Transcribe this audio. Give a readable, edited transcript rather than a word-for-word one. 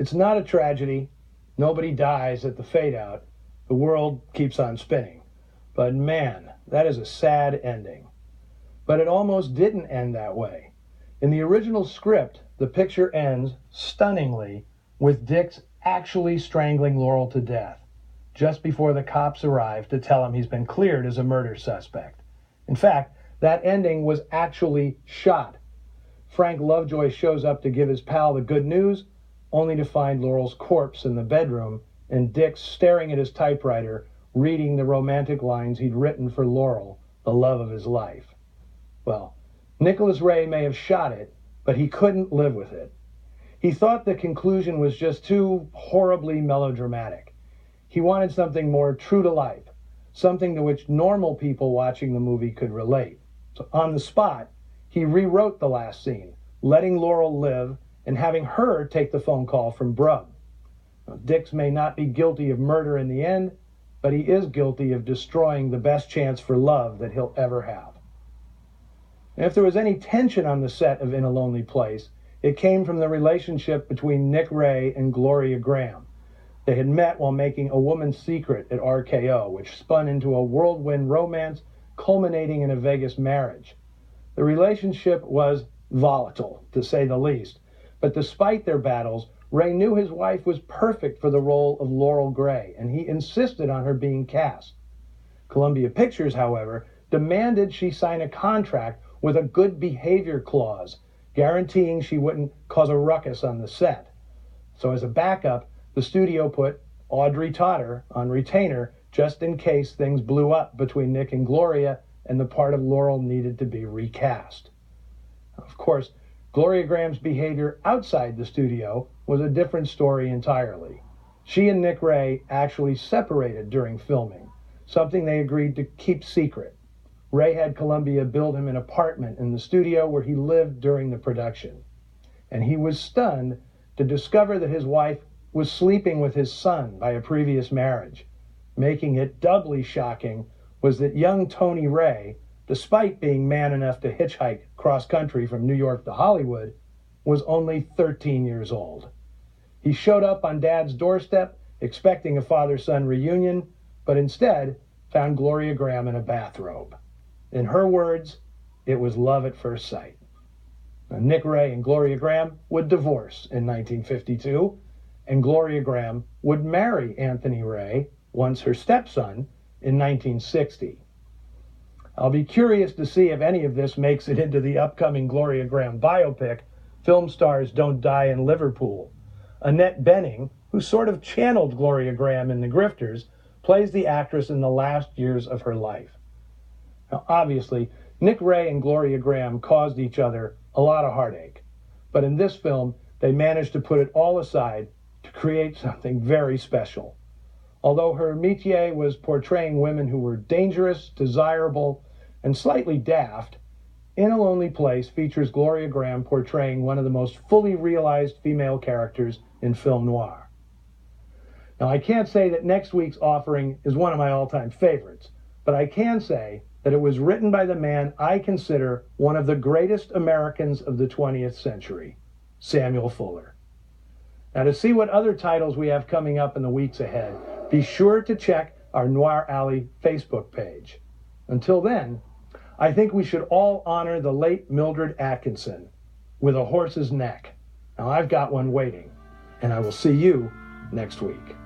It's not a tragedy. Nobody dies at the fade-out. The world keeps on spinning. But man, that is a sad ending. But it almost didn't end that way. In the original script, the picture ends, stunningly, with Dix actually strangling Laurel to death, just before the cops arrive to tell him he's been cleared as a murder suspect. In fact, that ending was actually shot. Frank Lovejoy shows up to give his pal the good news, only to find Laurel's corpse in the bedroom and Dix staring at his typewriter, reading the romantic lines he'd written for Laurel, the love of his life. Well, Nicholas Ray may have shot it, but he couldn't live with it. He thought the conclusion was just too horribly melodramatic. He wanted something more true to life, something to which normal people watching the movie could relate. So on the spot, he rewrote the last scene, letting Laurel live and having her take the phone call from Brub. Now, Dix may not be guilty of murder in the end, but he is guilty of destroying the best chance for love that he'll ever have. And if there was any tension on the set of In a Lonely Place, it came from the relationship between Nick Ray and Gloria Graham. They had met while making A Woman's Secret at RKO, which spun into a whirlwind romance culminating in a Vegas marriage. The relationship was volatile, to say the least, but despite their battles, Ray knew his wife was perfect for the role of Laurel Gray, and he insisted on her being cast. Columbia Pictures, however, demanded she sign a contract with a good behavior clause, guaranteeing she wouldn't cause a ruckus on the set. So as a backup, the studio put Audrey Totter on retainer just in case things blew up between Nick and Gloria and the part of Laurel needed to be recast. Of course, Gloria Graham's behavior outside the studio was a different story entirely. She and Nick Ray actually separated during filming, something they agreed to keep secret. Ray had Columbia build him an apartment in the studio where he lived during the production. And he was stunned to discover that his wife was sleeping with his son by a previous marriage. Making it doubly shocking was that young Tony Ray, despite being man enough to hitchhike cross-country from New York to Hollywood, was only 13 years old. He showed up on Dad's doorstep expecting a father-son reunion, but instead found Gloria Graham in a bathrobe. In her words, it was love at first sight. Now, Nick Ray and Gloria Graham would divorce in 1952, and Gloria Graham would marry Anthony Ray, once her stepson, in 1960. I'll be curious to see if any of this makes it into the upcoming Gloria Graham biopic, Film Stars Don't Die in Liverpool. Annette Bening, who sort of channeled Gloria Graham in The Grifters, plays the actress in the last years of her life. Now, obviously, Nick Ray and Gloria Graham caused each other a lot of heartache, but in this film, they managed to put it all aside to create something very special. Although her métier was portraying women who were dangerous, desirable, and slightly daft, In a Lonely Place features Gloria Graham portraying one of the most fully realized female characters in film noir. Now, I can't say that next week's offering is one of my all-time favorites, but I can say that it was written by the man I consider one of the greatest Americans of the 20th century, Samuel Fuller. Now, to see what other titles we have coming up in the weeks ahead, be sure to check our Noir Alley Facebook page. Until then, I think we should all honor the late Mildred Atkinson with a horse's neck. Now, I've got one waiting, and I will see you next week.